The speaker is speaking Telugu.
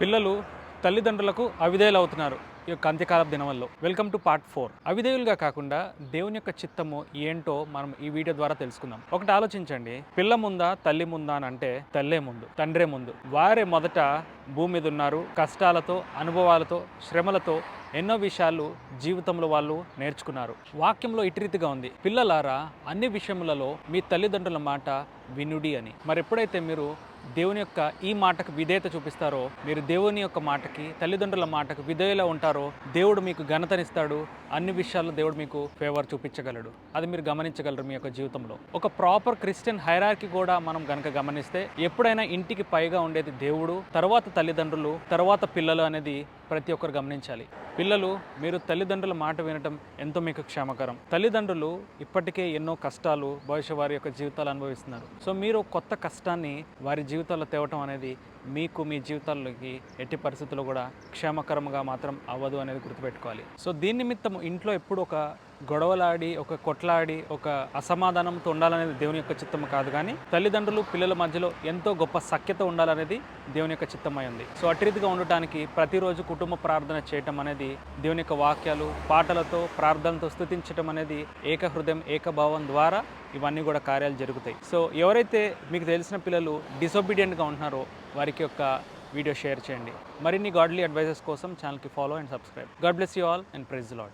పిల్లలు తల్లిదండ్రులకు అవిధేయులవుతున్నారు ఈ యొక్క అంత్యకాలపు దినవల్లో. Welcome to part 4. అవిధేయులుగా కాకుండా దేవుని యొక్క చిత్తము ఏంటో మనం ఈ వీడియో ద్వారా తెలుసుకుందాం. ఒకటి ఆలోచించండి, పిల్ల ముందా తల్లి ముందా అని అంటే తల్లే ముందు, తండ్రే ముందు. వారే మొదట భూమి మీద ఉన్నారు. కష్టాలతో, అనుభవాలతో, శ్రమలతో ఎన్నో విషయాలు జీవితంలో వాళ్ళు నేర్చుకున్నారు. వాక్యంలో ఇటు రీతిగా ఉంది, పిల్లలారా అన్ని విషయములలో మీ తల్లిదండ్రుల మాట వినుడి అని. మరి ఎప్పుడైతే మీరు దేవుని యొక్క ఈ మాటకు విధేయత చూపిస్తారో, మీరు దేవుని యొక్క మాటకి, తల్లిదండ్రుల మాటకు విధేయులా ఉంటారో, దేవుడు మీకు ఘనతనిస్తాడు. అన్ని విషయాల్లో దేవుడు మీకు ఫేవర్ చూపించగలడు. అది మీరు గమనించగలరు మీ యొక్క జీవితంలో. ఒక ప్రాపర్ క్రిస్టియన్ హైరార్కీ కూడా మనం గనక గమనిస్తే, ఎప్పుడైనా ఇంటికి పైగా ఉండేది దేవుడు, తర్వాత తల్లిదండ్రులు, తర్వాత పిల్లలు అనేది ప్రతి ఒక్కరు గమనించాలి. పిల్లలు, మీరు తల్లిదండ్రుల మాట వినటం ఎంతో మీకు క్షేమకరం. తల్లిదండ్రులు ఇప్పటికే ఎన్నో కష్టాలు బహుశా వారి యొక్క జీవితాలు అనుభవిస్తున్నారు. సో మీరు కొత్త కష్టాన్ని వారి జీవితాల్లో తేవటం అనేది మీకు మీ జీవితాల్లోకి ఎట్టి పరిస్థితుల్లో కూడా క్షేమకరంగా మాత్రం అవ్వదు అనేది గుర్తుపెట్టుకోవాలి. సో దీని నిమిత్తం ఇంట్లో ఎప్పుడు ఒక గొడవలాడి, ఒక కొట్లాడి, ఒక అసమాధానంతో ఉండాలనేది దేవుని యొక్క చిత్తం కాదు, కానీ తల్లిదండ్రులు పిల్లల మధ్యలో ఎంతో గొప్ప సఖ్యత ఉండాలనేది దేవుని యొక్క చిత్తమై ఉంది. సో అటు రీతిగా ఉండటానికి ప్రతిరోజు కుటుంబ ప్రార్థన చేయటం అనేది, దేవుని యొక్క వాక్యాలు, పాటలతో, ప్రార్థనతో స్తుతించటం అనేది, ఏక హృదయం ఏకభావం ద్వారా ఇవన్నీ కూడా కార్యాలు జరుగుతాయి. సో ఎవరైతే మీకు తెలిసిన పిల్లలు డిసొబీడియంట్గా ఉంటున్నారో వారికి యొక్క వీడియో షేర్ చేయండి. మరిన్ని గాడ్లీ అడ్వైజెస్ కోసం ఛానల్కి follow and subscribe. God bless you all and praise the lord.